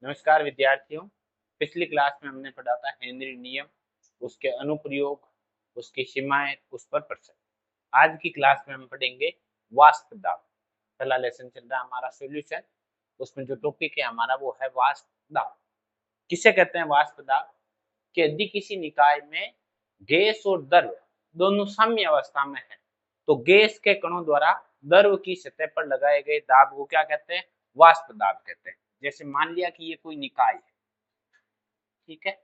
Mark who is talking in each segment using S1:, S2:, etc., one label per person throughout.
S1: नमस्कार विद्यार्थियों। पिछली क्लास में हमने पढ़ा था हेनरी नियम, उसके अनुप्रयोग, उसकी सीमाएं, उस पर प्रश्न। आज की क्लास में हम पढ़ेंगे वाष्प दाब। पहला लेसन चल रहा है हमारा सॉल्यूशन, उसमें जो टॉपिक है हमारा वो है वाष्प दाब। किसे कहते हैं वाष्प दाब? कि यदि किसी निकाय में गैस और द्रव दोनों साम्य अवस्था में है तो गैस के कणों द्वारा द्रव की सतह पर लगाए गए दाब को क्या कहते हैं? वाष्प दाब कहते हैं। जैसे मान लिया कि ये कोई निकाय है, ठीक है।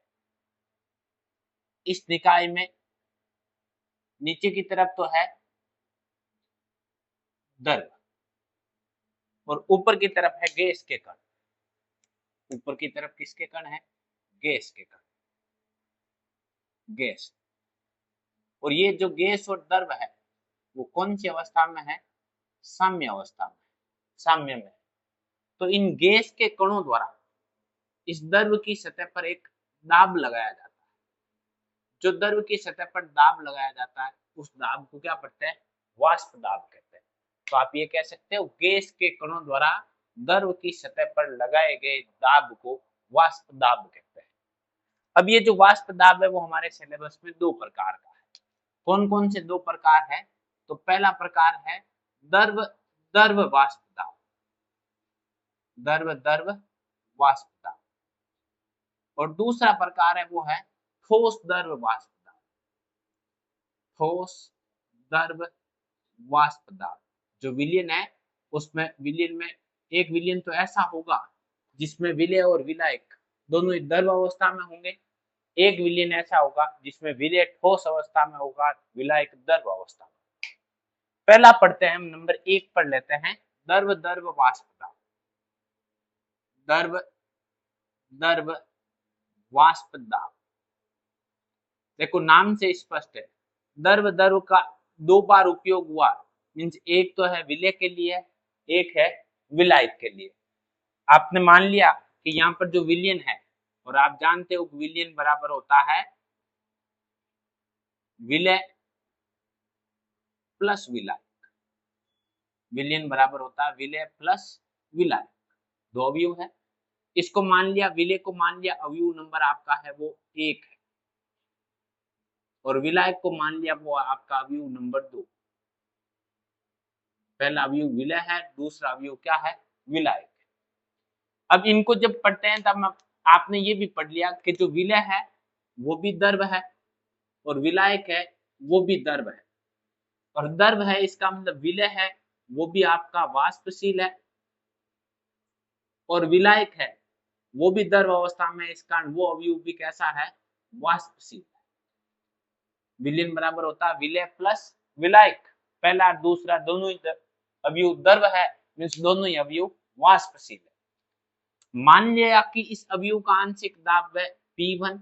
S1: इस निकाय में नीचे की तरफ तो है द्रव और ऊपर की तरफ है गैस के कण। ऊपर की तरफ किसके कण है? गैस के कण, गैस। और ये जो गैस और द्रव है वो कौन सी अवस्था में है? साम्य अवस्था में, साम्य में। तो इन गैस के कणों द्वारा इस द्रव की सतह पर एक दाब लगाया जाता है। जो द्रव की सतह पर दाब लगाया जाता है उस दाब को क्या पढ़ते हैं? वाष्प दाब कहते हैं। तो आप ये कह सकते हो गैस के कणों द्वारा द्रव की सतह पर लगाए गए दाब को वाष्प दाब कहते हैं। अब ये जो वाष्प दाब है वो हमारे सिलेबस में दो प्रकार का है। कौन कौन से दो प्रकार है? तो पहला प्रकार है द्रव द्रव वाष्प दाब, द्रव द्रव वाष्प दाब। और दूसरा प्रकार है वो है ठोस द्रव वाष्प दाब, ठोस द्रव वाष्प दाब। जो विलयन है उसमें विलयन में एक विलयन तो ऐसा होगा जिसमें विलय और विलायक दोनों ही द्रव अवस्था में होंगे। एक विलयन ऐसा होगा जिसमें विलय ठोस अवस्था में होगा, विलायक द्रव अवस्था में। पहला पढ़ते हैं हम, नंबर 1 पढ़ लेते हैं द्रव द्रव वाष्प दाब। द्रव द्रव वाष्प दाब, देखो नाम से स्पष्ट है द्रव द्रव का दो बार उपयोग हुआ। मींस एक तो है विलय के लिए, एक है विलायक के लिए। आपने मान लिया कि यहाँ पर जो विलयन है, और आप जानते हो विलयन बराबर होता है विलय प्लस विलायक। विलयन बराबर होता है विलय प्लस विलायक, दो अवयव है। इसको मान लिया, विलय को मान लिया अवयव नंबर आपका है वो 1 है, और विलायक को मान लिया वो आपका अवयव नंबर 2। पहला अवयव विलय है, दूसरा अवयव क्या है? विलायक। अब इनको जब पढ़ते हैं तब आपने ये भी पढ़ लिया कि जो विलय है वो भी द्रव है और विलायक है वो भी द्रव है। और द्रव है इसका मतलब विलय है वो भी आपका वाष्पशील है, और विलायक है वो भी द्रव अवस्था में, इस कारण वो अवयव भी कैसा है? वाष्पशील है। विलयन बराबर होता है विलय प्लस विलायक। पहला दूसरा दोनों ही अवयव द्रव है, मींस दोनों ही अवयव वाष्पशील है। मान लिया कि इस अवयव का आंशिक दाब है P1,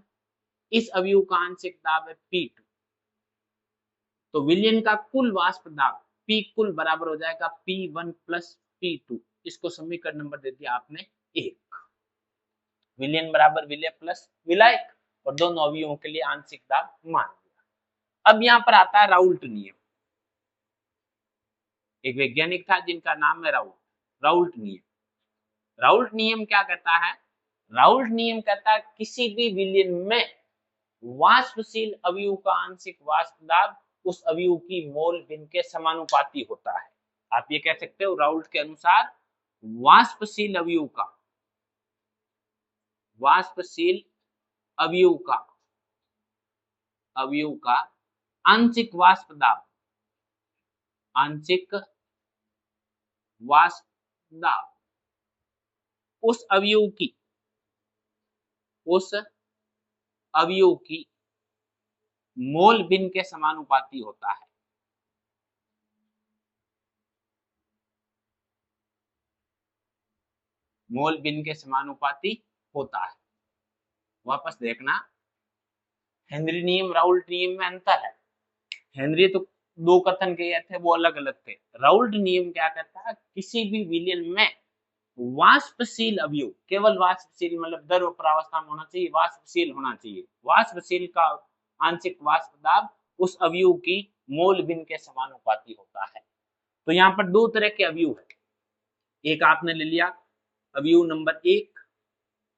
S1: इस अवयव का आंशिक दाब है P2। तो विलयन का कुल वाष्प दाब P कुल बराबर हो जाएगा P1 प्लस P2। इसको समीकरण नंबर दे दिया आपने 1। विलयन बराबर विलय प्लस विलायक, और दोनों अवयवों के लिए आंशिक दाब मान लिया। अब यहाँ पर आता है राउल्ट नियम। एक वैज्ञानिक था जिनका नाम है राउल्ट नियम। राउल्ट नियम क्या कहता है? राउल्ट नियम कहता है किसी भी विलयन में वाष्पशील अवयव का आंशिक वाष्प दाब उस अवयव की मोल भिन्न के समानुपाती होता है। आप ये कह सकते हो राउल्ट के अनुसार वाष्पशील अवयव का आंशिक वाष्प दाब, आंशिक वाष्प दाब उस अवयव की मोल भिन्न के समानुपाती होता है। मोल भिन्न के समानुपाती होता है। वापस देखना, हेनरी नियम राउल्ट नियम में अंतर है। हेनरी तो दो कथन किए थे वो अलग अलग थे। राउल्ट नियम क्या कहता है? किसी भी विलयन में वाष्पशील अवयव, केवल वाष्पशील मतलब द्रव प्रावस्था में होना चाहिए, वाष्पशील होना चाहिए। वाष्पशील का आंशिक वाष्प दाब उस अवयव की मोल भिन्न के समानुपाती होता है। तो यहाँ पर दो तरह के अवयव है। एक आपने ले लिया अवयव नंबर 1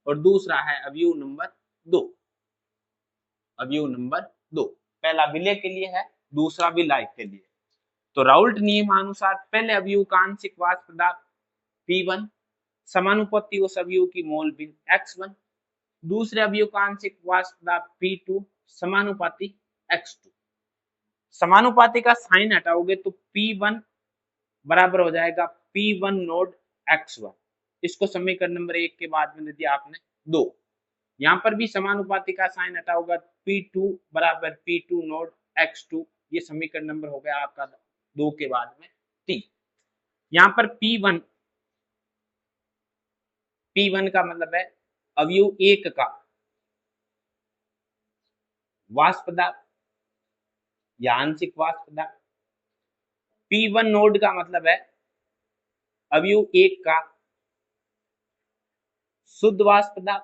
S1: और दूसरा है अवयव नंबर 2। अवयव नंबर 2 पहला विलय के लिए है, दूसरा विलायक के लिए। तो राउल्ट नियमानुसार पहले अवयव का आंशिक वाष्प पदार्थ P1 समानुपाती उस अवयव की मोल भिन्न X1, दूसरे अवयव का आंशिक वाष्प पदार्थ P2 समानुपाती X2। समानुपाती का साइन हटाओगे तो P1 बराबर हो जाएगा P1 नोड X1। इसको समीकरण नंबर 1 के बाद में दे दिया आपने 2। यहाँ पर भी समानुपाती का साइन हटाओगा P2 बराबर P2 नोड X2। ये समीकरण नंबर हो गया आपका 2 के बाद में 3। यहाँ पर P1 का मतलब है अवयव 1 का वाष्प पदार्थ या आंशिक वाष्प पदार्थ। P1 नोड का मतलब है अवयव 1 का शुद्ध वाष्प पदार्थ,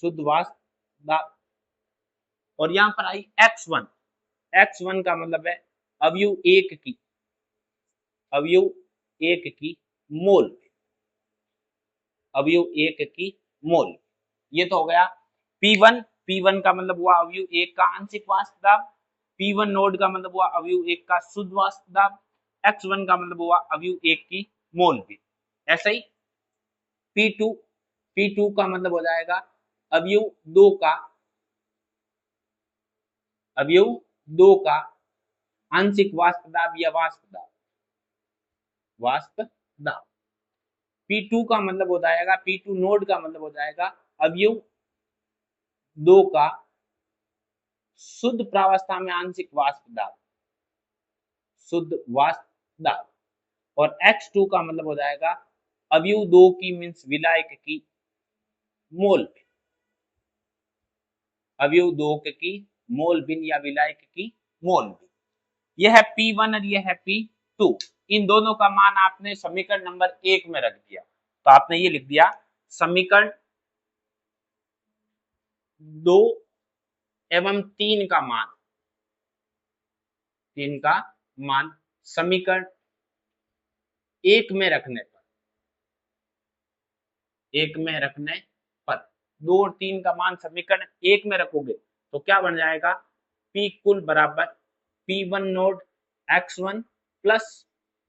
S1: शुद्ध वाष्प पदार्थ। और यहां पर आई X1, X1 का मतलब है अवयव 1 की, अवयव 1 की मोल, अवयव 1 की मोल। ये तो हो गया P1 का मतलब हुआ अवयव 1 का आंशिक वाष्प पदार्थ, P1 नोड का मतलब हुआ अवयव 1 का शुद्ध वाष्प पदार्थ, X1 का मतलब हुआ अवयव 1 की मोल भी। ऐसा ही P2 का मतलब हो जाएगा अवयव 2 का, अवयव 2 का आंशिक वाष्प पदार्थ या वाष्प पदार्थ, वाष्प पदार्थ। P2 का मतलब हो जाएगा, P2 नोड का मतलब हो जाएगा अवयव 2 का शुद्ध प्रावस्था में आंशिक वाष्प पदार्थ, शुद्ध वाष्प पदार्थ। और X2 का मतलब हो जाएगा अवयव 2 की मीन्स विलायक की मोल, अवयव 2 की मोल भिन्न या विलायक की मोल भिन्न। यह है P1 और यह है P2। इन दोनों का मान आपने समीकरण नंबर 1 में रख दिया। तो आपने ये लिख दिया समीकरण 2 एवं 3 का मान, 3 का मान समीकरण 1 में रखने पर, 1 में रखने पर 2 और 3 का मान समीकरण 1 में रखोगे तो क्या बन जाएगा, P कुल बराबर P1 node X1 plus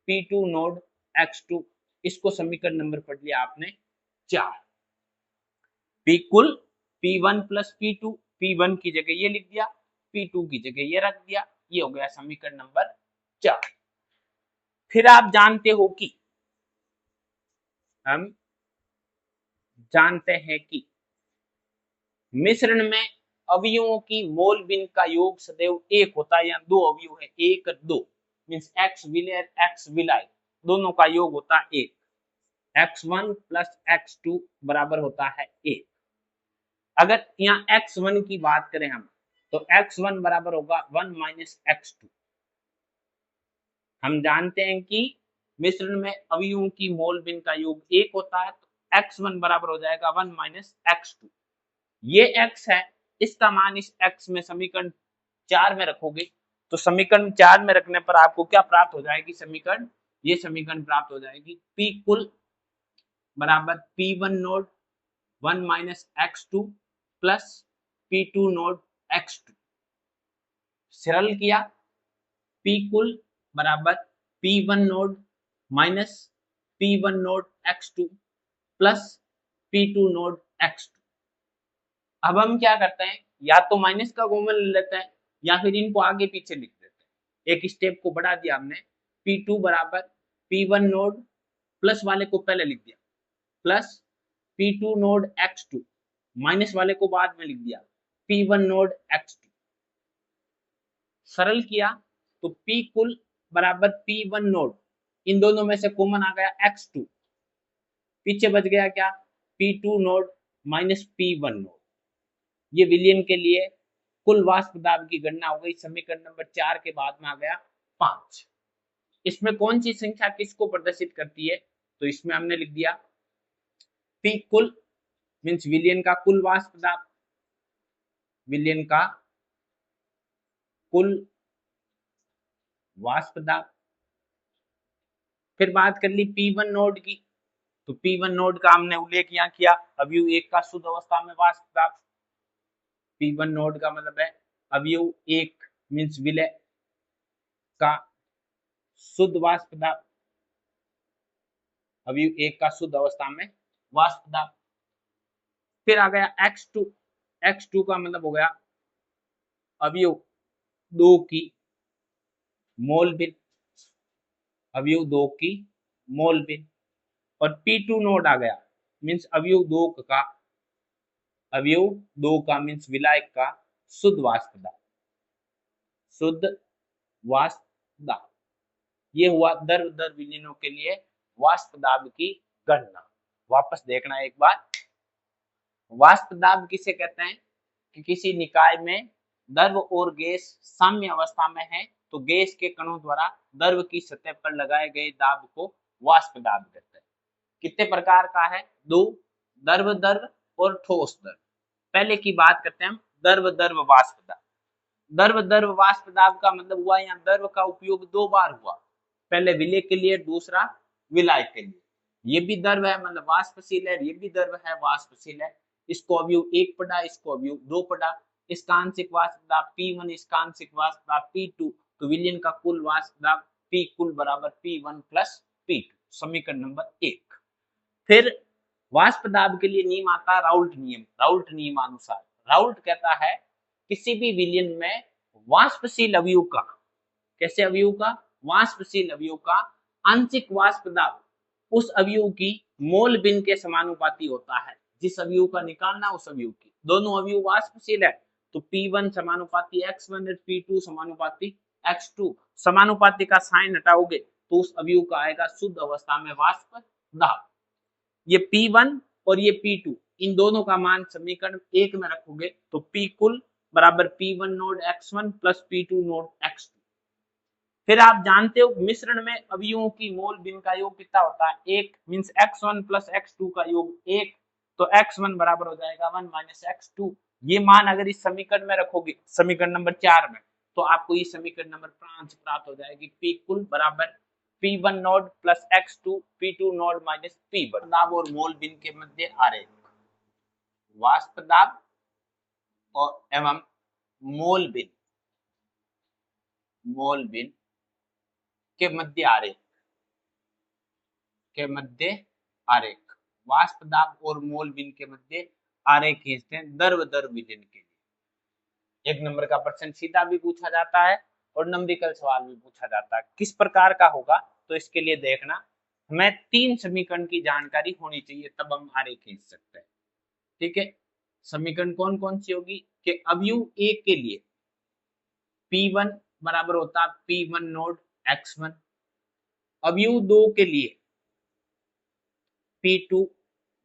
S1: P2 node X2। इसको समीकरण नंबर पढ़ लिया आपने 4। P कुल P1 प्लस P2, P1 की जगह ये लिख दिया, P2 की जगह ये रख दिया। ये हो गया समीकरण नंबर 4। फिर आप जानते हो कि, हम जानते हैं कि मिश्रण में अवयवों की मोल भिन्न का योग सदैव 1 होता है। या 2 अवयव है 1 और 2 मीन्स X विलय X विलायक, दोनों का योग होता है 1। X1 प्लस X2 बराबर होता है 1। अगर यहाँ X1 की बात करें हम तो X1 बराबर होगा 1 माइनस X2। हम जानते हैं कि मिश्रण में अवयवों की मोल भिन्न का योग 1 होता है, तो X1 बराबर हो जाएगा 1 माइनस X2। ये X है, इसका मान इस X में समीकरण 4 में रखोगे तो समीकरण 4 में रखने पर आपको क्या प्राप्त हो जाएगी समीकरण, ये समीकरण प्राप्त हो जाएगी P कुल बराबर P1 node 1 minus X2 plus P2 node X2। सरल किया P कुल बराबर P1 node minus P1 node X2 plus P2 node X2। अब हम क्या करते हैं, या तो माइनस का कॉमन ले लेते हैं या फिर इनको आगे पीछे लिख देते हैं। एक स्टेप को बढ़ा दिया हमने, P2 बराबर P1 नोड प्लस वाले को पहले लिख दिया plus P2 node X2 minus वाले को बाद में लिख दिया P1 नोड X2। सरल किया तो P कुल बराबर P1 नोड, इन दोनों में से कॉमन आ गया X2, पीछे बच गया क्या P2 node minus P1 node. ये विलयन के लिए कुल वाष्प दाब की गणना हो गई। समीकरण नंबर 4 के बाद में आ गया 5। इसमें कौन सी संख्या किसको प्रदर्शित करती है, तो इसमें हमने लिख दिया P कुल मीन्स विलयन का कुल वाष्प दाब, विलयन का कुल वाष्प दाब। फिर बात कर ली P1 नोड की, तो P1 नोड का हमने उल्लेख यहाँ किया, अवयव 1 का शुद्ध अवस्था में वाष्प दाब। P1 नोड का मतलब है अवयव 1 मींस विलय का शुद्ध वाष्प दाब, अवयव 1 का शुद्ध अवस्था में वाष्प दाब। फिर आ गया X2, X2 का मतलब हो गया अवयव 2 की मोल बिन, अवयव 2 की मोल बिन। और P2 नोड आ गया मींस अवयव 2 का, अवयव 2 का मींस विलायक का शुद्ध वाष्प दाब, शुद्ध वाष्प दाब। ये हुआ द्रव द्रव विलीनों के लिए वाष्प दाब की गणना। वापस देखना एक बार, वाष्प दाब किसे कहते हैं कि किसी निकाय में द्रव और गैस साम्य अवस्था में है तो गैस के कणों द्वारा द्रव की सतह पर लगाए गए दाब को वाष्प दाब कहते हैं। कितने प्रकार का है? दो, द्रव द्रव और ठोस द्रव। पहले की बात करते हैं हम द्रव द्रव वाष्प दाब। द्रव द्रव वाष्प दाब का मतलब हुआ यहाँ द्रव का उपयोग 2 बार हुआ, पहले विलय के लिए, दूसरा विलायक के लिए। ये भी द्रव है मतलब वाष्पशील है, ये भी द्रव है वाष्पशील है। इसको अवयव 1 पढ़ा, इसको अवयव 2 पढ़ा। इसका आंशिक वाष्प दाब P1, इसका आंशिक वाष्प दाब P2, तो विलयन का कुल वाष्प दाब P कुल बराबर P1 प्लस P2, समीकरण नंबर 1। फिर वाष्प दाब के लिए नियम आता है राउल्ट नियम। राउल्ट नियमानुसार राउल्ट कहता है किसी भी विलयन में वाष्पशील अवयव का, कैसे अवयव का? वाष्पशील अवयव का आंशिक वाष्प दाब उस अवयव की मोल बिन के समानुपाती होता है। जिस अवयव का निकालना उस अवयव की, दोनों अवयव वाष्पशील है तो P1 समानुपाती X1 और P2 समानुपाती X2। समानुपाती का साइन हटाओगे तो उस अवयव का आएगा शुद्ध अवस्था में वाष्प दाब। ये P1 और ये P2, इन दोनों का मान समीकरण 1 में रखोगे तो P कुल बराबर P1 node X1 plus P2 node X2। फिर आप जानते हो मिश्रण में अवयवों की मोल बिन का योग कितना होता है? 1 मींस X1 प्लस X2 का योग 1, तो X1 बराबर हो जाएगा 1 माइनस X2। ये मान अगर इस समीकरण में रखोगे, समीकरण नंबर 4 में, तो आपको ये समीकरण नंबर 5 प्राप्त हो जाएगी। P कुल बराबर P1 node plus X2 P2 node minus P1। दाब और मोल बिन के मध्य आरेख, वाष्प दाब और एवं मोल बिन, मोल बिन के मध्य आरेख, के मध्य आरेख, वाष्प दाब और मोल बिन के मध्य आरेख खींचते हैं द्रव द्रव विलयन के लिए। 1 नंबर का प्रश्न सीधा भी पूछा जाता है और नंबरिकल सवाल भी पूछा जाता है। किस प्रकार का होगा? तो इसके लिए देखना हमें 3 समीकरण की जानकारी होनी चाहिए तब हम आरेख खींच सकते हैं। ठीक है, समीकरण कौन कौन सी होगी कि अवयव 1 के लिए P1 बराबर होता है P1 नोड X1, अवयव 2 के लिए P2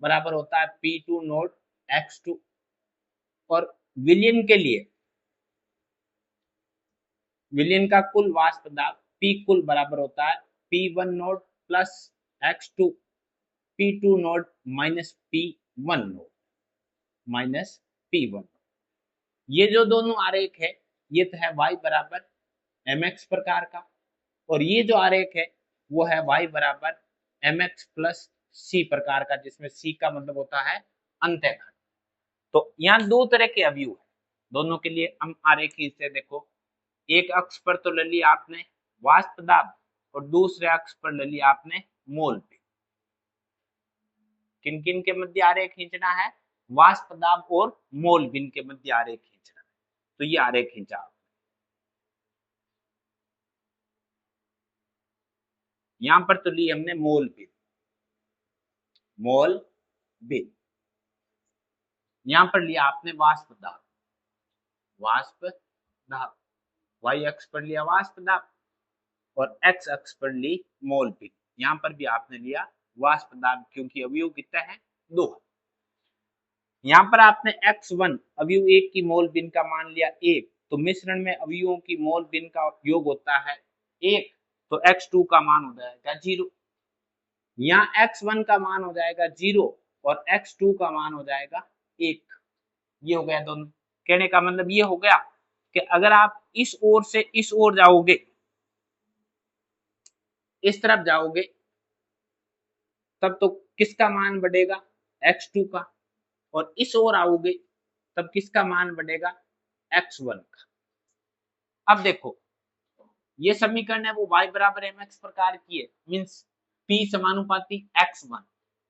S1: बराबर होता है P2 नोड X2, और विलयन के लिए विलयन का कुल वाष्प दाब P कुल बराबर होता है P1 node plus X2 P2 node minus P1 node minus P1। ये जो दोनों आरेख है ये तो है y बराबर mx प्रकार का, और ये जो आरेख है वो है y बराबर mx प्लस c प्रकार का, जिसमें c का मतलब होता है अंतःखंड। तो यहाँ 2 तरह के अवयव है, दोनों के लिए हम आरेख खींचते। देखो, एक अक्ष पर तो ले लिया आपने वाष्प दाब और दूसरे अक्ष पर ले लिया आपने मोल बिन। किन किन के मध्य आरेख खींचना है? वाष्प दाब और मोल बिन के मध्य आरेख खींचना है। तो ये आरेख खींचा, यहां पर तो ली हमने मोल बिन, मोल बिन। यहां पर लिया आपने वाष्प दाब, वाष्प दाब, y अक्ष पर लिया वाष्प दाब और x अक्ष पर ली मोल बिन। यहां पर भी आपने लिया वाष्प दाब क्योंकि अवयव कितना है? 2। यहाँ पर आपने X1 अवयव 1 की मोल बिन का मान लिया 1, तो मिश्रण में अवयवों की मोल बिन का योग होता है 1, तो X2 का मान हो जाएगा 0। यहाँ X1 का मान हो जाएगा 0 और X2 का मान हो जाएगा 1। ये हो गया दोनों। कहने का मतलब ये हो गया कि अगर आप इस ओर से इस ओर जाओगे, इस तरफ जाओगे, तब तो किसका मान बढ़ेगा, x2 का, और इस ओर आओगे तब किसका मान बढ़ेगा, x1 का। अब देखो ये समीकरण है वो y बराबर mx प्रकार की है, मींस p समानुपाती x1।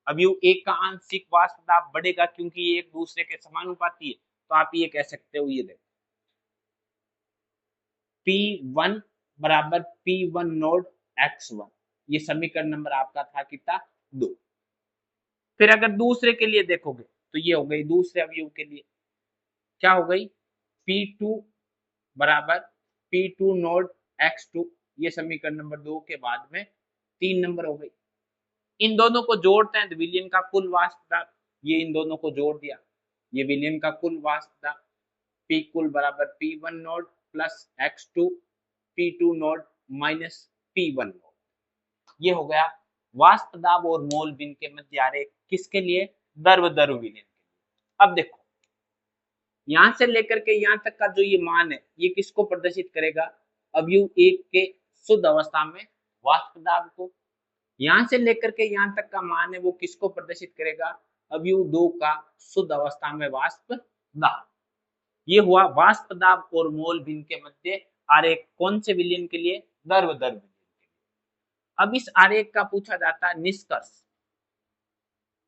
S1: अब यू एक का आंशिक वाष्प दाब बढ़ेगा क्योंकि ये एक दूसरे के समानुपाती है, तो आप ये कह सकते हो, ये देखो P1 बराबर P1 नोड x1, ये समीकरण नंबर आपका था कितना, 2। फिर अगर दूसरे के लिए देखोगे तो ये हो गई दूसरे अवयव के लिए, क्या हो गई, P2 बराबर P2 नोड x2, ये समीकरण नंबर 2 के बाद में 3 नंबर हो गई। इन दोनों को जोड़ते हैं तो विलयन का कुल वाष्प दाब, ये इन दोनों को जोड़ दिया, ये विलयन का कुल वाष्प दाब, P कुल बराबर P1 node plus x2 P2 node minus P1 node, ये हो गया वाष्प दाब और मोल बिन के मध्य आरेख, किसके लिए, द्रव द्रव विलयन के लिए। अब देखो यहां से लेकर के यहां तक का जो ये मान है ये किसको प्रदर्शित करेगा, अवयव 1 के शुद्ध अवस्था में वाष्प दाब को, यहां से लेकर के यहां तक का मान है वो किसको प्रदर्शित करेगा, अवयव 2 का शुद्ध अवस्था में वाष्प दाब। ये हुआ वाष्प दाब और मोल भिन्न के मध्य आरेख, कौन से विलयन के लिए, द्रव द्रव विलयन के लिए। अब इस आरेख का पूछा जाता है निष्कर्ष,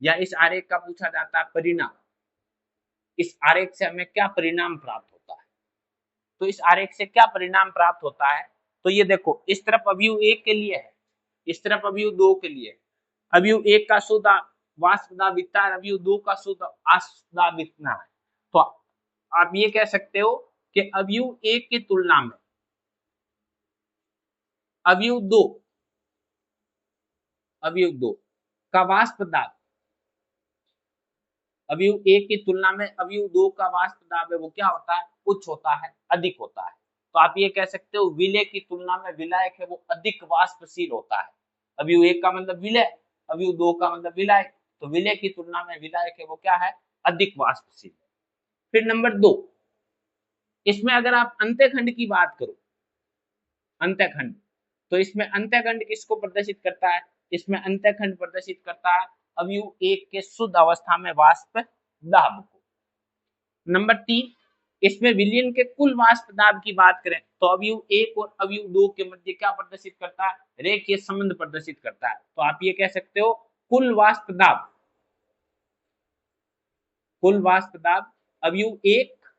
S1: या इस आरेख का पूछा जाता है परिणाम, इस आरेख से हमें क्या परिणाम प्राप्त होता है। तो इस आरेख से क्या परिणाम प्राप्त होता है, तो ये देखो इस तरफ अवयव 1 के लिए है, इस तरफ अवयव 2 के लिए, अवयव 1 का शुद्ध वाष्प दाब इतना है, अवयव 2 का शुद्ध वाष्प दाब इतना है। तो आप ये कह सकते हो कि अवयव 1 की तुलना में अवयव 2 का वाष्प दाब, अवयव 1 की तुलना में अवयव 2 का वाष्प दाब है वो क्या होता है, उच्च होता है, अधिक होता है। तो आप ये कह सकते हो विलय की तुलना में विलायक है वो अधिक वाष्पशील होता है। अवयव 1 का मतलब विलय, अवयव 2 का मतलब विलायक, तो विलय की तुलना में विलायक है वो क्या है, अधिक वाष्पशील। फिर नंबर 2, इसमें अगर आप अंत्यखंड की बात करो, अंत्यखंड, तो इसमें अंत्यखंड किसको प्रदर्शित करता है, इसमें अंत्यखंड प्रदर्शित करता है अवयव 1 के शुद्ध अवस्था में वाष्प दाब को। नंबर 3, इसमें विलयन के कुल वाष्प दाब की बात करें तो अवयव 1 और अवयव 2 के मध्य क्या प्रदर्शित करता है, रेखीय संबंध प्रदर्शित करता है। तो आप ये कह सकते हो कुल वाष्प दाब, कुल वाष्प दाब अवयव 1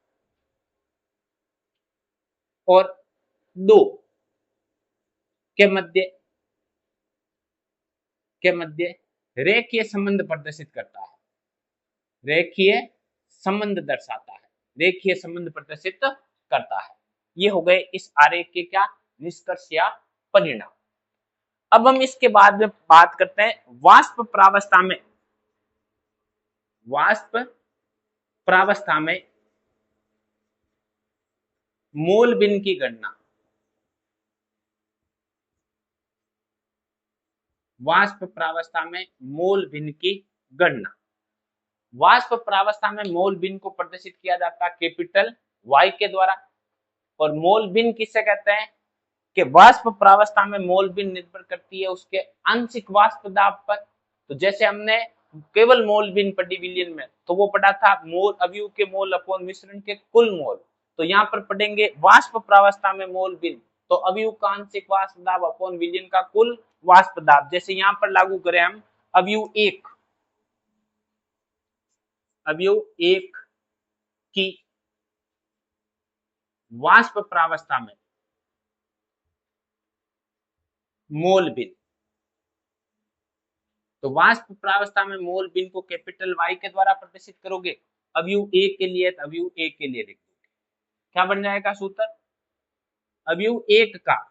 S1: और 2 के मध्य रेखीय संबंध प्रदर्शित करता है, रेखीय संबंध दर्शाता है, रेखीय संबंध प्रदर्शित करता है। ये हो गए इस आरेख के क्या निष्कर्ष या परिणाम। अब हम इसके बाद में बात करते हैं वाष्प प्रावस्था में, वाष्प प्रावस्था में मोल बिन की गणना, वाष्प प्रावस्था में मोल भिन्न की गणना। वाष्प प्रावस्था में मोल भिन्न को प्रदर्शित किया जाता है कैपिटल Y के द्वारा, और मोल भिन्न किससे कहते हैं कि वाष्प प्रावस्था में मोल भिन्न निर्भर करती है उसके आंशिक वाष्प दाब पर। तो जैसे हमने केवल मोल भिन्न पढ़ी विलयन में तो वो पढ़ा था मोल अवयव के मोल अपॉन मिश्रण के कुल मोल, तो यहाँ पर पढ़ेंगे वाष्प प्रावस्था में मोल भिन्न तो अवयव का आंशिक वाष्प दाब अपॉन विलयन का कुल वाष्प दाब। जैसे यहाँ पर लागू करें हम अवयव 1 की वाष्प प्रावस्था में मोल भिन्न, तो वाष्प प्रावस्था में मोल भिन्न को कैपिटल Y के द्वारा प्रदर्शित करोगे, अवयव 1 के लिए तो अवयव 1 के लिए लिख दोगे, क्या बन जाएगा सूत्र, अवयव 1 का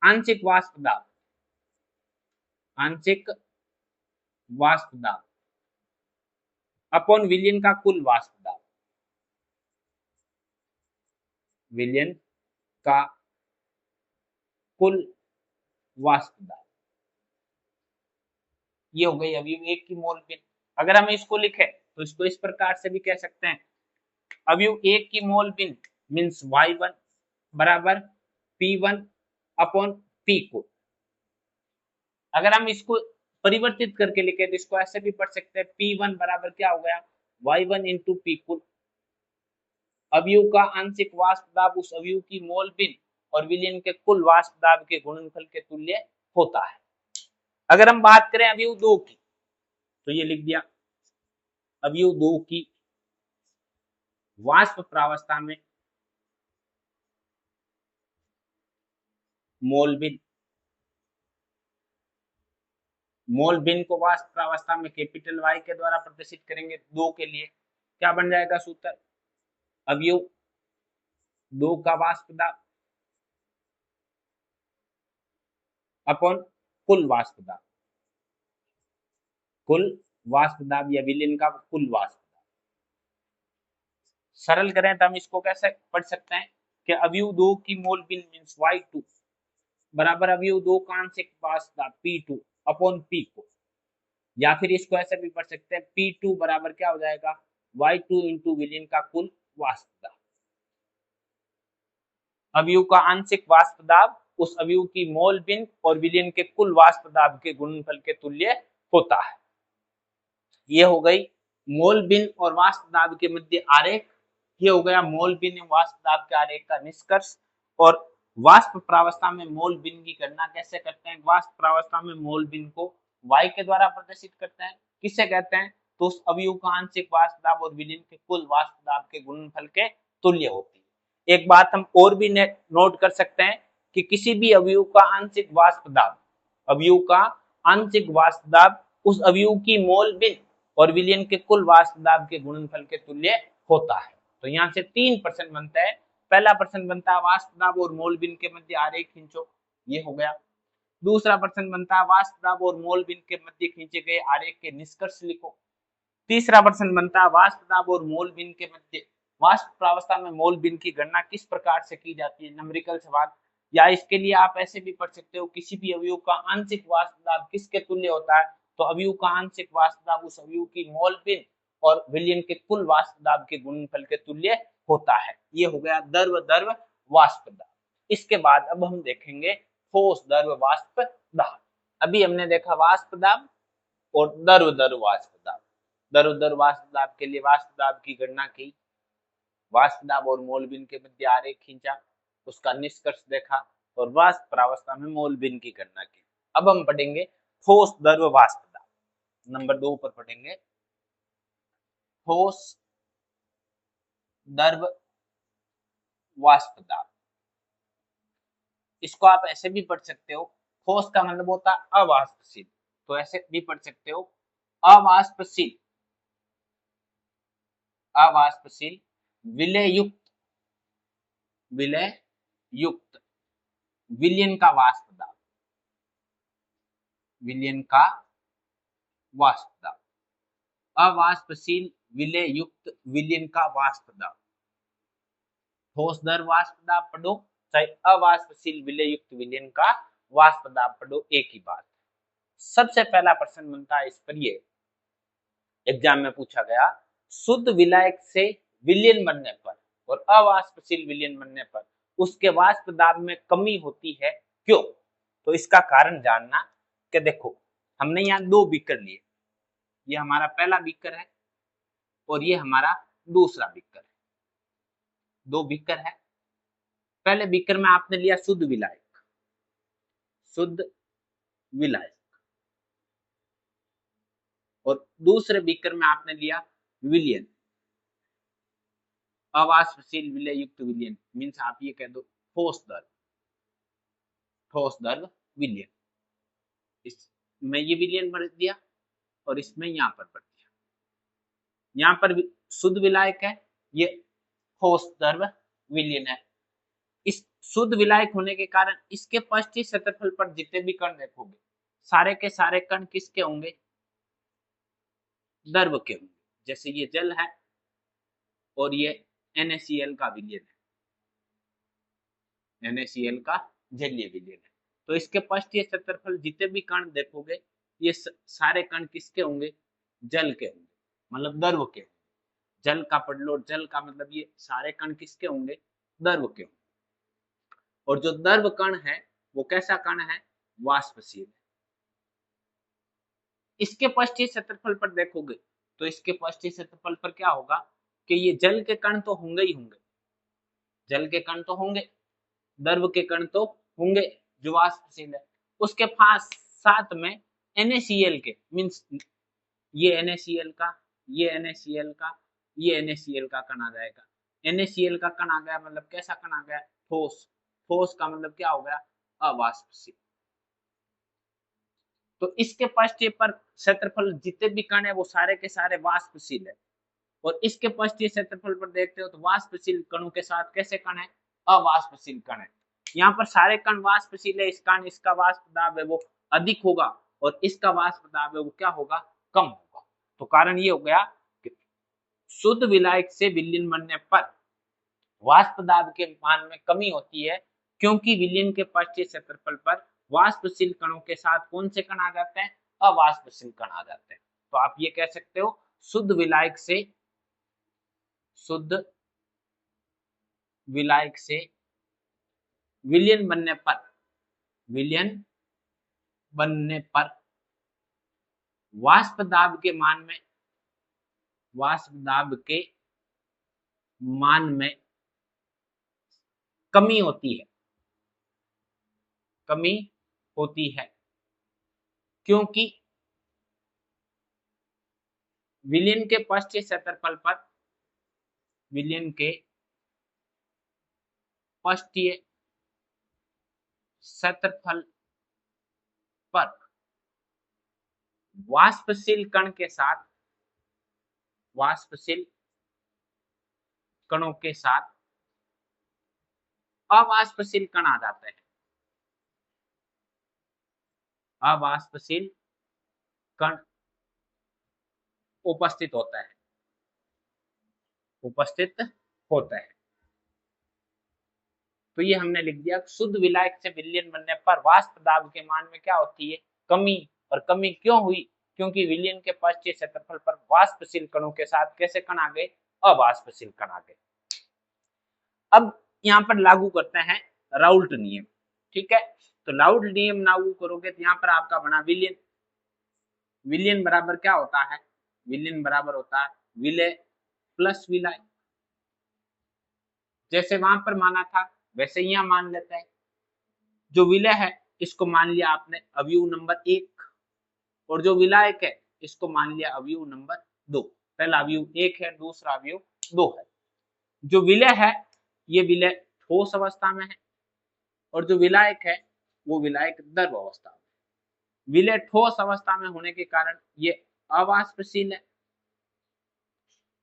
S1: आंशिक वाष्प दाब, आंशिक वाष्प दाब अपॉन विलयन का कुल वाष्प दाब, विलयन का कुल वाष्प दाब। ये हो गई अवयव 1 की मोल भिन्न। अगर हम इसको लिखें तो इसको इस प्रकार से भी कह सकते हैं अवयव 1 की मोल भिन्न मींस y1 बराबर p1 अपॉन p को। अगर हम इसको परिवर्तित करके लिखे तो इसको ऐसे भी पढ़ सकते हैं, P1 बराबर क्या हो गया, Y1 इंटू पी कुल। अवयव का आंशिक वाष्प दाब उस अवयव की मोल भिन्न और विलयन के कुल वाष्प दाब के गुणनफल के तुल्य होता है। अगर हम बात करें अवयव 2 की तो ये लिख दिया, अवयव 2 की वाष्प प्रावस्था में मोल भिन्न, मोल भिन्न को वाष्प प्रावस्था में कैपिटल Y के द्वारा प्रदर्शित करेंगे 2 के लिए, क्या बन जाएगा सूत्र, अवयव 2 का वाष्प दाब अपॉन कुल वाष्प दाब, कुल वाष्प दाब या विलयन का कुल वाष्प दाब। सरल करें तो हम इसको कैसे पढ़ सकते हैं कि अवयव 2 की मोल भिन्न मींस Y2 बराबर अवयव 2 का आंशिक वाष्प दाब P2 अपॉन P को, या फिर इसको ऐसे भी पढ़ सकते हैं P2 बराबर क्या हो जाएगा, Y2 इंटू विलयन का कुल वाष्प दाब। अवयव का आंशिक वाष्प दाब उस अवयव की मोल भिन्न और विलयन के कुल वाष्प दाब के गुणनफल के तुल्य होता है। ये हो गई मोल भिन्न और वाष्प दाब के मध्य आरेख, ये हो गया मोल भिन्न वाष्प दाब के आरेख का निष्कर्ष। और वाष्प प्रावस्था में मोल भिन्न की गणना कैसे करते हैं, वाष्प प्रावस्था में मोल भिन्न को Y के द्वारा प्रदर्शित करते हैं, किससे कहते हैं, तो उस अवयव का आंशिक वाष्प दाब और विलयन के कुल वाष्प दाब के गुणनफल के तुल्य होती है। एक बात हम और भी नोट कर सकते हैं कि किसी भी अवयव का आंशिक वाष्प दाब, अवयव का आंशिक वाष्प दाब उस अवयव की मोल भिन्न और विलयन के कुल वाष्प दाब के गुणनफल के तुल्य होता है। तो यहाँ से 3 प्रश्न बनता है। पहला प्रश्न बनता है वाष्प दाब और मोल भिन्न के मध्य आरेख खींचो, ये हो गया। दूसरा प्रश्न बनता है वाष्प दाब और मोल भिन्न के मध्य खींचे गए आरेख के निष्कर्ष लिखो। तीसरा प्रश्न बनता है वाष्प दाब और मोल भिन्न के मध्य वाष्प प्रावस्था में मोल भिन्न की गणना किस प्रकार से की जाती है, न्यूमेरिकल सवाल। या इसके लिए आप ऐसे भी पढ़ सकते हो, किसी भी अवयव का आंशिक वाष्प दाब किसके तुल्य होता है, तो अवयव का आंशिक वाष्प दाब उस अवयव की मोल भिन्न और विलयन के कुल वाष्प दाब के गुणनफल के तुल्य होता है। ये हो गया द्रव द्रव वाष्प दाब। इसके बाद अब हम देखेंगे ठोस द्रव वाष्प दाब। अभी हमने देखा वाष्प दाब और द्रव द्रव वाष्प दाब। द्रव द्रव वाष्प दाब के लिए वाष्प दाब की गणना की, वाष्प दाब और मोल भिन्न के मध्य आरेख खींचा, उसका निष्कर्ष देखा और वाष्प प्रावस्था में मोल भिन्न की गणना की। अब हम पढ़ेंगे ठोस द्रव वाष्प दाब, नंबर 2 पर पढ़ेंगे ठोस द्रव वाष्प दाब। इसको आप ऐसे भी पढ़ सकते हो, ठोस का मतलब होता है अवाष्पशील, तो ऐसे भी पढ़ सकते हो अवाष्पशील, अवाष्पशील विलय युक्त, विलय युक्त विलयन का वाष्प दाब, विलयन का वाष्प दाब, अवाष्पशील विलय युक्त विलयन का वाष्प दाब। ठोस द्रव वाष्प दाब पढ़ो चाहे अवाष्पशील विलय युक्त विलयन का वाष्प दाब पढ़ो, एक ही बात। सबसे पहला प्रश्न बनता है इस पर, ये एग्जाम में पूछा गया, शुद्ध विलायक से विलयन बनने पर और अवाष्पशील विलयन बनने पर उसके वाष्प दाब में कमी होती है, क्यों। तो इसका कारण जानना कि देखो हमने यहाँ 2 बीकर लिए, ये हमारा पहला बीकर है और ये हमारा दूसरा बीकर है, 2 बीकर है। पहले बीकर में आपने लिया शुद्ध विलायक, शुद्ध विलायक, और दूसरे बीकर में आपने लिया विलयन, अवाष्पशील विलय युक्त विलयन, मीन्स आप ये कह दो ठोस द्रव, ठोस द्रव विलयन। इसमें ये विलयन भर दिया और इसमें यहाँ पर भर दिया। यहाँ पर शुद्ध विलायक है, ये ठोस द्रव विलयन है। इस शुद्ध विलायक होने के कारण इसके पृष्ठीय क्षेत्रफल पर जितने भी कण देखोगे सारे के सारे कण किसके होंगे, द्रव के होंगे। जैसे ये जल है और ये NaCl का विलयन है, NaCl का जलीय विलयन है। तो इसके पृष्ठीय क्षेत्रफल जितने भी कण देखोगे ये सारे कण किसके होंगे, जल के होंगे, मतलब द्रव के। जल का पढ़ लो, जल का मतलब ये सारे कण किसके होंगे, द्रव के होंगे। और जो द्रव कण है वो कैसा कण है, वाष्पशील है, इसके पृष्ठीय क्षेत्रफल पर देखोगे तो इसके पृष्ठीय क्षेत्रफल पर क्या होगा कि ये जल के कण तो होंगे ही होंगे, जल के कण तो होंगे, द्रव के कण तो होंगे जो वाष्पशील है। उसके पास साथ में NaCl के मींस ये NaCl का, ये NaCl का, ये NaCl का कण आ जाएगा। NaCl का कण आ गया मतलब कैसा कण आ गया? ठोस। ठोस का मतलब क्या हो गया? अवाष्पशील। तो इसके पृष्ठीय पर क्षेत्रफल जितने भी कण है वो सारे के सारे वाष्पशील है। और इसके पृष्ठीय क्षेत्रफल पर देखते हो तो वाष्पशील कणों के साथ कैसे कण है? अवाष्पशील कण है। यहाँ पर सारे कण वाष्पशील है, इस कारण इसका वाष्प दाब है वो अधिक होगा और इसका वाष्प दाब है वो क्या होगा? कम होगा। तो कारण ये हो गया कि शुद्ध विलायक से विलयन बनने पर वाष्प दाब के मान में कमी होती है, क्योंकि विलयन के पृष्ठीय क्षेत्रफल पर वाष्पशील कणों के साथ कौन से कण आ जाते हैं? अवाष्पशील कण आ जाते हैं। तो आप ये कह सकते हो शुद्ध विलायक से विलयन बनने पर, विलयन बनने पर वाष्प दाब के मान में, वाष्प दाब के मान में कमी होती है, कमी होती है, क्योंकि विलयन के पृष्ठीय क्षेत्रफल पर, विलयन के पृष्ठीय क्षेत्रफल पर वाष्पशील कण के साथ, वाष्पशील कणों के साथ अवाष्पशील कण आ जाते हैं। अवाष्पशील कण उपस्थित होता है, उपस्थित होता है। तो ये हमने लिख दिया शुद्ध विलायक से विलयन बनने पर वाष्प दाब के मान में क्या होती है? कमी। और कमी क्यों हुई? क्योंकि विलयन के पृष्ठीय क्षेत्रफल पर वाष्पशील कणों के साथ कैसे कण आ गए? अवाष्पशील कण आ गए। अब यहाँ पर लागू करते हैं राउल्ट नियम। ठीक है, तो राउल्ट नियम लागू करोगे तो यहाँ पर आपका बना विलयन। विलयन बराबर क्या होता है? विलयन बराबर होता है विलय प्लस विलाय। जैसे वहां पर माना था वैसे यहाँ मान लेते हैं। जो विलय है इसको मान लिया आपने अवयव नंबर 1 और जो विलायक है इसको मान लिया अवयव नंबर 2। पहला अवयव 1 है, दूसरा अवयव 2 है। जो विलय है ये विलय ठोस अवस्था में है और जो विलायक है वो विलायक द्रव अवस्था में। विलय ठोस अवस्था में होने के कारण ये अवाष्पशील है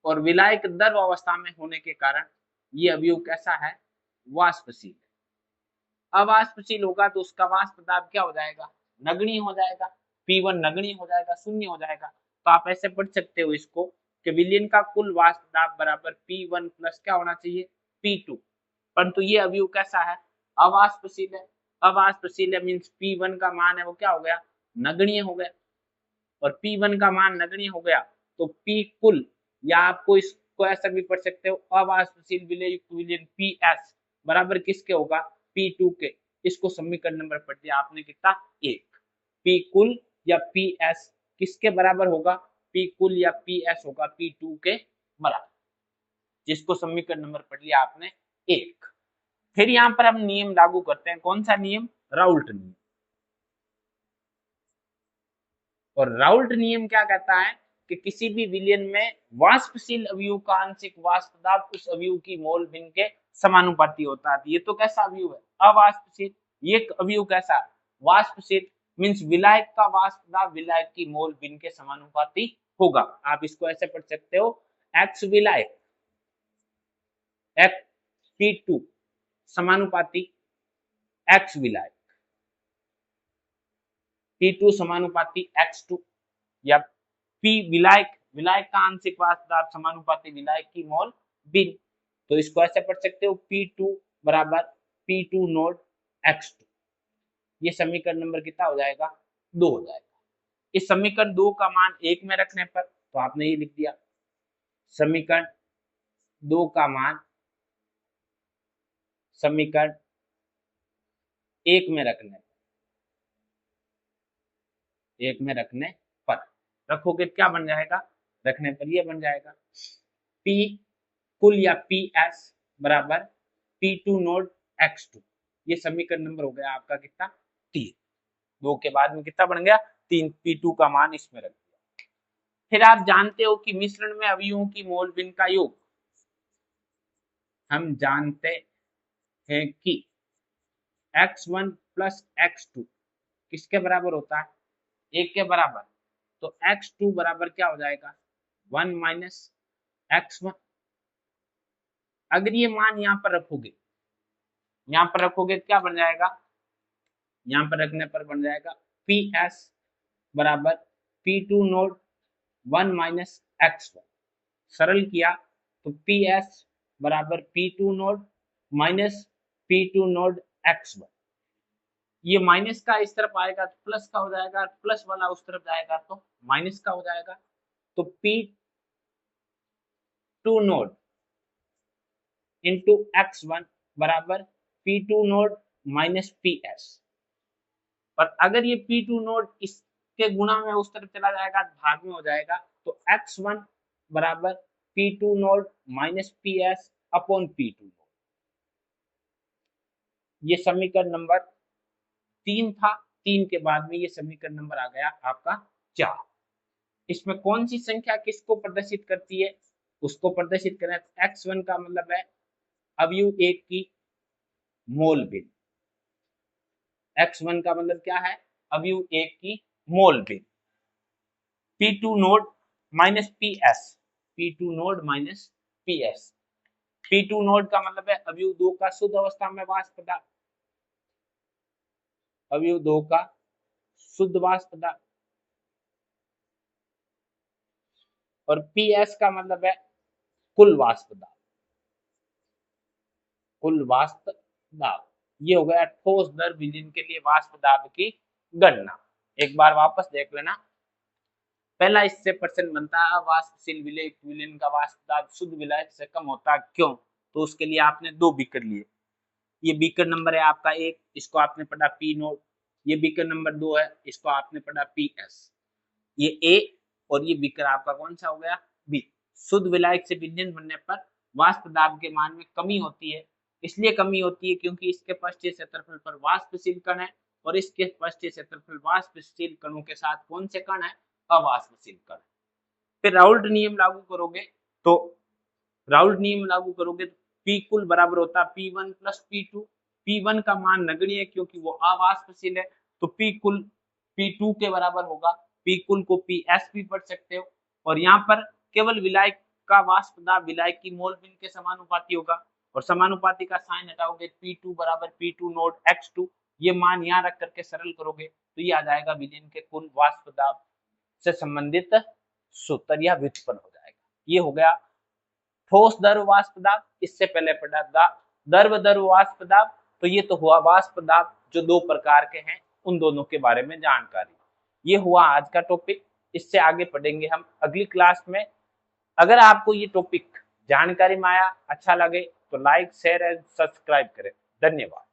S1: और विलायक द्रव अवस्था में होने के कारण ये अवयव कैसा है? वाष्पशील। अवाष्पशील होगा तो उसका वाष्प दाब क्या हो जाएगा? नगण्य हो जाएगा। P1 नगण्य हो जाएगा, शून्य हो जाएगा। तो आप ऐसे पढ़ सकते हो इसको कि विलयन का कुल वाष्प दाब बराबर P1 प्लस क्या होना चाहिए? P2। परंतु ये अवयव कैसा है? अवाष्पशील है। अवाष्पशील है मीन्स P1 का मान है वो क्या हो गया? नगण्य हो गया। और P1 का मान नगण्य हो गया तो P कुल, या आपको इसको ऐसा भी पढ़ सकते हो अवाष्पशील विलय युक्त विलयन PS बराबर किसके होगा? P2 के। इसको समीकरण नंबर पढ़ दिया आपने कितना? 1। P कुल या PS किसके बराबर होगा? P कुल या PS होगा P2 के बराबर, जिसको समीकरण नंबर पढ़ लिया आपने 1। फिर यहाँ पर हम नियम लागू करते हैं। कौन सा नियम? राउल्ट नियम। और राउल्ट नियम क्या कहता है कि किसी भी विलयन में वाष्पशील अवयव का आंशिक वाष्प दाब उस अवयव की मोल भिन्न के समानुपाती होता है। ये तो कैसा अवयव है? अवाष्पशील। ये अवयव कैसा? वाष्पशील। मींस विलायक का वाष्प दाब विलायक की मोल भिन्न के समानुपाती होगा। आप इसको ऐसे पढ़ सकते हो एक्स विलायक P2 समानुपाती एक्स विलायक, P2 समानुपाती X2, या P विलायक, विलायक का आंशिक वाष्प दाब समानुपाती विलायक की मोल भिन्न। तो इसको ऐसे पढ़ सकते हो P2 बराबर P2 नोट X2। ये समीकरण नंबर कितना हो जाएगा? 2 हो जाएगा। इस समीकरण 2 का मान 1 में रखने पर तो आपने ये लिख दिया समीकरण 2 का मान, समीकरण 1 में रखने पर, 1 में रखने पर रखोगे क्या बन जाएगा, रखने पर ये बन जाएगा P कुल या PS बराबर P2 नोड X2। ये समीकरण नंबर हो गया आपका कितना, 3। 2 के बाद में कितना बन गया, 3। P2 का मान इसमें रख दिया। फिर आप जानते हो कि मिश्रण में अवयवों की मोल भिन्न का योग, हम जानते हैं कि x1 प्लस x2 किसके बराबर होता है, 1 के बराबर। तो x2 बराबर क्या हो जाएगा, 1 माइनस x1। अगर ये मान यहाँ पर रखोगे, यहाँ पर रखोगे क्या बन जाएगा, यहाँ पर रखने पर बन जाएगा PS बराबर P2 नोड 1 माइनस x1। सरल किया तो PS बराबर P2 node minus P2 node x1। ये माइनस का इस तरफ आएगा तो प्लस का हो जाएगा, प्लस वाला उस तरफ जाएगा तो माइनस का हो जाएगा। तो P2 नोड इंटू x1 बराबर P2 नोड माइनस PS। और अगर ये P2 नोड इसके गुणा में उस तरफ चला जाएगा, भाग में हो जाएगा, तो x1 बराबर P2 node minus PS upon P2 node. ये समीकरण नंबर 3 था। 3 के बाद में ये समीकरण नंबर आ गया आपका 4। इसमें कौन सी संख्या किसको प्रदर्शित करती है, उसको प्रदर्शित करें। x1 का मतलब है अवयव एक की मोल भिन्न। x1 का मतलब क्या है, अवयव एक की मोल भिन्न। P2 node minus PS, P2 node minus PS। P2 node का मतलब है अवयव 2 का शुद्ध अवस्था में वाष्प पदार्थ, अवयव 2 का शुद्ध वाष्प पदार्थ। और PS का मतलब है कुल वाष्प दाब, कुल वाष्प दाब। ये हो गया ठोस दर विलीन के लिए वाष्प दाब की गणना। एक बार वापस देख लेना। पहला इससे प्रश्न बनता है वाष्पशील विलीन का वाष्प दाब शुद्ध विलायक से कम होता है, क्यों। तो उसके लिए आपने 2 बीकर लिए। ये बीकर नंबर है आपका 1, इसको आपने पढ़ा P नोट। ये बीकर नंबर 2 है, इसको आपने पढ़ा PS। ये A और ये बीकर आपका कौन सा हो गया, B। शुद्ध विलायक से विलीन बनने पर वाष्प दाब के मान में कमी होती है। इसलिए कमी होती है क्योंकि इसके पृष्ठीय क्षेत्रफल पर वाष्पशील कण है और इसके पृष्ठीय क्षेत्रफल वाष्पशील कणों के साथ कौन से कण है, अवाष्पशील कण। फिर राउल्ट नियम लागू करोगे तो P कुल बराबर होता है P1 प्लस P2। P1 का मान नगण्य क्योंकि वो अवाष्पशील है, तो P कुल P2 के बराबर होगा। P कुल को PS भी पढ़ सकते हो। और यहाँ पर केवल विलायक का वाष्प दाब विलायक की मोल भिन्न के समानुपाती होगा, और समानुपाती का साइन हटाओगे P2 बराबर P2 नोड X2। ये मान यहाँ रख करके सरल करोगे तो ये आ जाएगा विलीन के कुल वाष्प दाब से संबंधित सूत्र या व्युत्पन्न हो जाएगा। ये हो गया ठोस द्रव वाष्प दाब। इससे पहले पढ़ा द्रव द्रव वाष्प दाब, तो ये तो हुआ वाष्प दाब जो 2 प्रकार के हैं, उन दोनों के बारे में जानकारी। ये हुआ आज का टॉपिक। इससे आगे पढ़ेंगे हम अगली क्लास में। अगर आपको ये टॉपिक जानकारी में आया, अच्छा लगे तो लाइक शेयर एंड सब्सक्राइब करें। धन्यवाद।